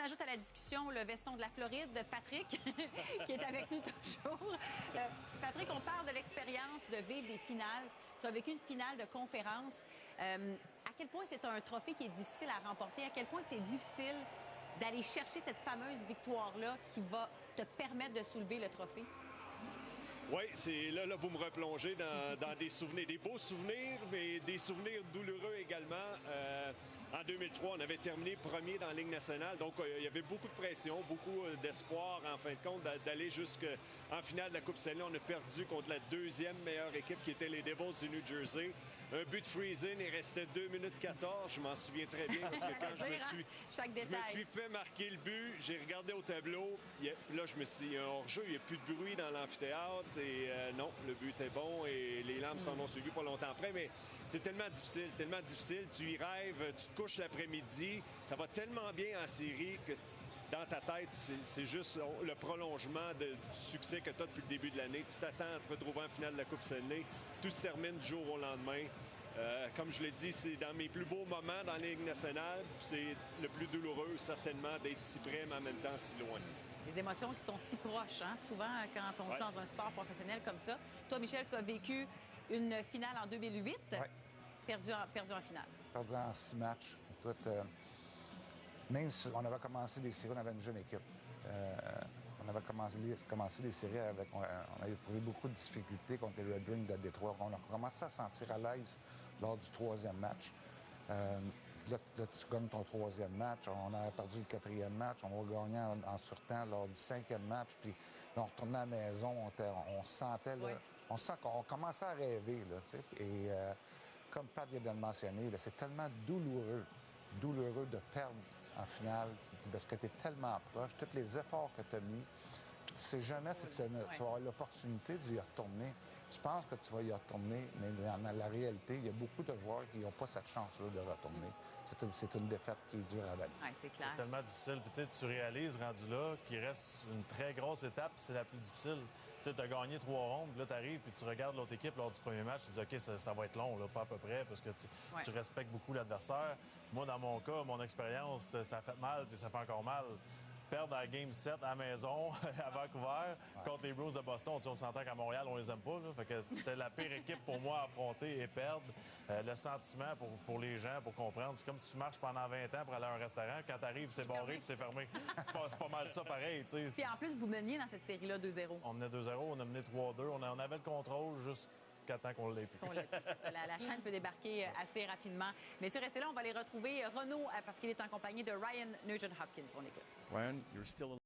ajoute à la discussion le veston de la Floride, Patrick, qui est avec nous toujours. Patrick, on parle de l'expérience de vivre des finales. Tu as vécu une finale de conférence. À quel point c'est un trophée qui est difficile à remporter? À quel point c'est difficile d'aller chercher cette fameuse victoire-là qui va te permettre de soulever le trophée? Oui, c'est là, vous me replongez dans des souvenirs, des beaux souvenirs, mais des souvenirs douloureux également. En 2003, on avait terminé premier dans la Ligue nationale, donc il y avait beaucoup de pression, beaucoup d'espoir, en fin de compte, d'aller jusqu'en finale de la Coupe Stanley. On a perdu contre la deuxième meilleure équipe, qui était les Devils du New Jersey. Un but de freezing, il restait 2 minutes 14. Je m'en souviens très bien, parce que quand je me suis fait marquer le but, j'ai regardé au tableau. Là, je me suis dit, hors-jeu, il n'y a plus de bruit dans l'amphithéâtre. Et non, le but était bon et les larmes s'en ont suivi pas longtemps après. Mais c'est tellement difficile. Tu y rêves, tu te couches l'après-midi. Ça va tellement bien en série que dans ta tête, c'est juste le prolongement du succès que tu as depuis le début de l'année. Tu t'attends à te retrouver en finale de la Coupe Stanley. Tout se termine du jour au lendemain. Comme je l'ai dit, c'est dans mes plus beaux moments dans la Ligue nationale. C'est le plus douloureux, certainement, d'être si près, mais en même temps si loin. Les émotions qui sont si proches, hein? Souvent, quand on joue dans un sport professionnel comme ça. Toi, Michel, tu as vécu une finale en 2008, perdu en finale. Perdu en 6 matchs. Écoute, même si on avait commencé des séries, on avait une jeune équipe. On avait commencé les séries avec... On avait trouvé beaucoup de difficultés contre les Red Wings de Détroit. On a commencé à se sentir à l'aise lors du 3e match. Là, tu gagnes ton 3e match. On a perdu le 4e match. On va gagner en surtemps lors du 5e match. Puis là, on retournait à la maison. On se sentait, là, on sent qu'on commençait à rêver. Là, tu sais. Et comme Pat vient de le mentionner, c'est tellement douloureux de perdre en finale parce que tu es tellement proche. Tous les efforts que tu as mis, puis tu sais jamais si tu vas avoir l'opportunité d'y retourner. Tu penses que tu vas y retourner, mais dans la réalité, il y a beaucoup de joueurs qui n'ont pas cette chance-là de retourner. C'est une défaite qui est dure à valider. Ouais, c'est clair. C'est tellement difficile. Puis tu réalises, rendu là, qu'il reste une très grosse étape, c'est la plus difficile. Tu as gagné 3 rondes, puis là, tu arrives, puis tu regardes l'autre équipe lors du premier match, tu te dis, OK, ça va être long, là, pas à peu près, parce que tu respectes beaucoup l'adversaire. Moi, dans mon cas, mon expérience, ça a fait mal, puis ça fait encore mal. Perdre à Game 7 à la maison, à Vancouver, contre les Bruins de Boston. On s'entend qu'à Montréal, on les aime pas. Là. Fait que c'était la pire équipe pour moi à affronter et perdre. Le sentiment pour les gens, pour comprendre, c'est comme si tu marches pendant 20 ans pour aller à un restaurant. Quand tu arrives, c'est barré puis c'est fermé. C'est pas mal ça pareil. T'sais. Puis en plus, vous meniez dans cette série-là 2-0. On menait 2-0, on a mené 3-2. On avait le contrôle jusqu'à temps qu'on l'ait plus. La chaîne peut débarquer assez rapidement. Messieurs, restez là, on va aller retrouver Renaud parce qu'il est en compagnie de Ryan Nugent-Hopkins. On écoute. Ryan, you're still